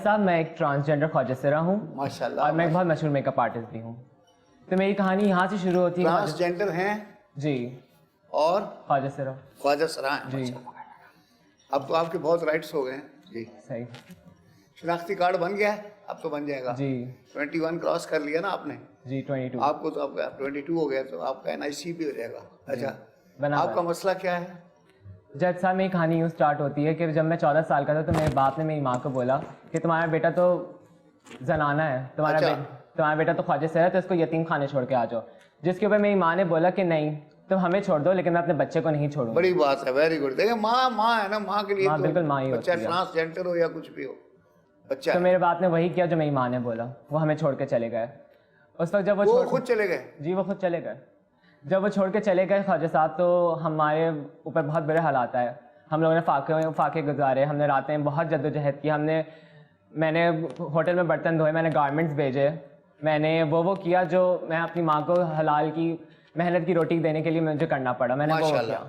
صاحب میں ایک ٹرانسجینڈر خواجہ سرا ہوں ماشاءاللہ، اور میں ایک بہت مشہور میک اپ آرٹسٹ بھی ہوں. تو میری کہانی یہاں سے شروع ہوتی ہے. ٹرانسجینڈر ہیں جی. اور خواجہ سرا. خواجہ سرا ہیں. جی. اب تو آپ کے بہت رائٹس ہو گئے ہیں. جی صحیح. شناختی کارڈ بن گیا ہے، اب تو بن جائے گا. جی 21 کراس کر لیا نا آپ نے. جی 22. آپ کو تو اب 22 ہو گیا تو آپ کا NIC بھی ہو جائے گا. اچھا، بنا آپ کا مسئلہ کیا ہے؟ جج صاحب میری کہانی یوں اسٹارٹ ہوتی ہے کہ جب میں 14 سال کا تھا تو میرے باپ نے میری ماں کو بولا کہ تمہارا بیٹا تو زنانہ ہے، تمہارا بیٹا تو خواجہ سرا ہے، تو اس کو یتیم خانے چھوڑ کے آ جاؤ. جس کے اوپر میری ماں نے بولا کہ نہیں تم ہمیں چھوڑ دو لیکن میں اپنے بچے کو نہیں چھوڑوں. بڑی بات ہے، ویری گڈ. دیکھیں ماں ہے نا، ماں کے لیے بالکل ماں ہی بچہ ہوتی ہے. ٹرانسجینڈر ہو یا کچھ بھی ہو بچہ. تو میرے باپ نے وہی کیا جو میری ماں نے بولا، وہ ہمیں چھوڑ کے چلے گئے. اس وقت جب وہ خود چلے گئے. جی وہ خود چلے گئے. جب وہ چھوڑ کے چلے گئے خواجہ صاحب تو ہمارے اوپر بہت برے حالات آئے. ہم لوگوں نے فاقے گزارے، ہم نے راتیں بہت جد و جہد کی. میں نے ہوٹل میں برتن دھوئے، میں نے گارمنٹس بھیجے، میں نے وہ کیا جو میں اپنی ماں کو حلال کی محنت کی روٹی دینے کے لیے مجھے کرنا پڑا. میں نے وہ کیا،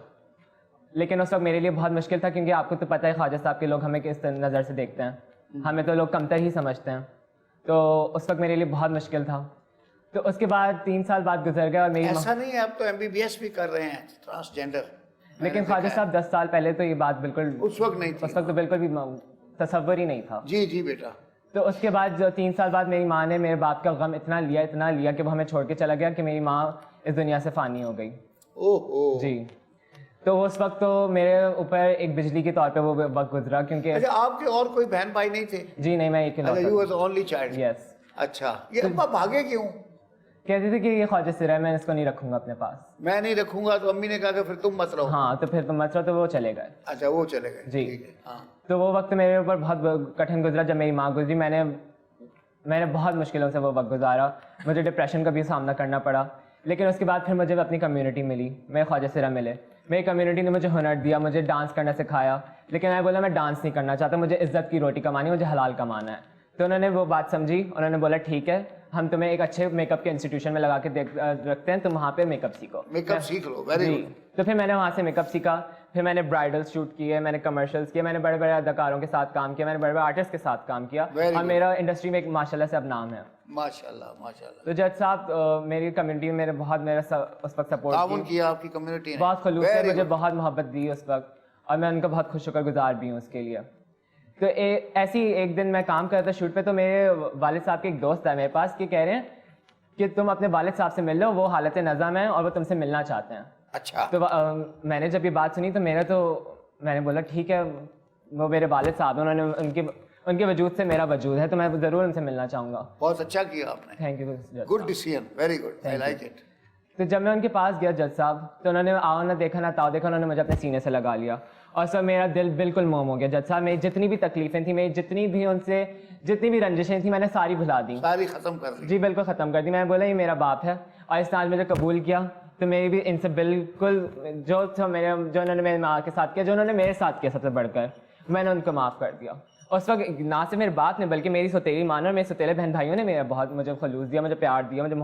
لیکن اس وقت میرے لیے بہت مشکل تھا کیونکہ آپ کو تو پتہ ہے خواجہ صاحب کے لوگ ہمیں کس نظر سے دیکھتے ہیں، ہمیں تو لوگ کمتر ہی سمجھتے ہیں. تو اس وقت میرے لیے بہت مشکل تھا. تو اس کے بعد 3 سال بعد گزر گئے اور میری ایسا نہیں ہے، آپ تو MBBS بھی کر رہے ہیں ٹرانسجینڈر. لیکن خواجہ صاحب 10 سال پہلے تو یہ بات بالکل اس وقت نہیں تھی. اس وقت تو بالکل بھی تصور ہی نہیں تھا. جی جی بیٹا. تو اس کے بعد جو 3 سال بعد میری ماں نے میرے باپ کا غم اتنا لیا کہ وہ ہمیں چھوڑ کے چلا گیا کہ میری ماں اس دنیا سے فانی ہو گئی. جی. تو اس وقت تو میرے اوپر ایک بجلی کے طور پہ وہ وقت گزرا کیونکہ اچھا آپ کے اور کوئی بہن بھائی نہیں تھے؟ جی نہیں، میں ایک ہی اچھا، یو واز اونلی چائلڈ. یس. اچھا، یہ ابا بھاگے کیوں؟ کہتے تھے کہ یہ خواجہ سرا ہے، میں اس کو نہیں رکھوں گا اپنے پاس. میں نہیں رکھوں گا تو امی نے کہا کہ پھر تم مت رہو. ہاں تو پھر تم مت رہو، تو وہ چلے گئے. اچھا وہ چلے گئے. جی. ٹھیک ہے. ہاں. تو وہ وقت میرے اوپر بہت کٹھن گزرا. جب میری ماں گزری میں نے بہت مشکلوں سے وہ وقت گزارا. مجھے ڈپریشن کا بھی سامنا کرنا پڑا. لیکن اس کے بعد پھر مجھے اپنی کمیونٹی ملی، میں خواجہ سرا ملے. میری کمیونٹی نے مجھے ہنر دیا، مجھے ڈانس کرنا سکھایا. لیکن میں بولا میں ڈانس نہیں کرنا چاہتا، مجھے عزت کی روٹی کمانی، مجھے حلال کمانا ہے. تو انہوں نے وہ بات سمجھی، انہوں نے بولا ٹھیک ہے ہم تمہیں ایک اچھے میک اپ کے انسٹیٹیوشن میں لگا کے رکھتے ہیں، تم وہاں پہ میک اپ سیکھو. میک اپ سیکھ لو. Very good. تو پھر میں نے وہاں سے میک اپ سیکھا. پھر میں نے برائڈل شوٹ کیے، میں نے کمرشلس کیے، میں نے بڑے بڑے اداکاروں کے ساتھ کام کیا، میں نے بڑے بڑے آرٹسٹ کے ساتھ کام کیا اور میرا انڈسٹری میں ماشاء اللہ سے اب نام ہے. ماشاء اللہ ماشاء اللہ. تو جج صاحب میری کمیونٹی میں میرا اس وقت سپورٹ تعاون کیا آپ کی کمیونٹی نے. بہت خلوص سے مجھے بہت محبت دی اس وقت، اور میں ان کا بہت خوش شکر گزار بھی ہوں اس کے لیے. تو ایسی ایک دن میں کام کرتا شوٹ پہ، تو میرے والد صاحب کے ایک دوست ہے میرے پاس کہ کہہ رہے ہیں کہ تم اپنے والد صاحب سے مل لو، وہ حالت نظم ہے اور وہ تم سے ملنا چاہتے ہیں. اچھا. تو میں نے جب یہ بات سنی تو میں نے بولا ٹھیک ہے، وہ میرے والد صاحب ہیں، انہوں نے ان کے وجود سے میرا وجود ہے، تو میں ضرور ان سے ملنا چاہوں گا. بہت اچھا کیا آپ نے. Thank you. Good decision. Very good. I like it. تو جب میں ان کے پاس گیا جج صاحب، تو انہوں نے آؤ نہ دیکھا نہ تاؤ دیکھا، انہوں نے مجھے اپنے سینے سے لگا لیا اور سر میرا دل بالکل موم ہو گیا. جج صاحب میری جتنی بھی تکلیفیں تھیں، میری جتنی بھی رنجشیں تھیں، میں نے ساری بھلا دی، ساری ختم کر دی. جی بالکل ختم کر دی. میں نے بولا یہ میرا باپ ہے اور اس نے آج مجھے قبول کیا، تو میری بھی ان سے بالکل جو انہوں نے میری ماں کے ساتھ کیا، جو انہوں نے میرے ساتھ کیا، سب سے بڑھ کر میں نے ان کو معاف کر دیا. اس وقت نہ صرف میرے باپ نے بلکہ میری سوتیلی ماں اور میرے سوتیلے بہن بھائیوں نے مجھے خلوص دیا، مجھے پیار دیا، مجھے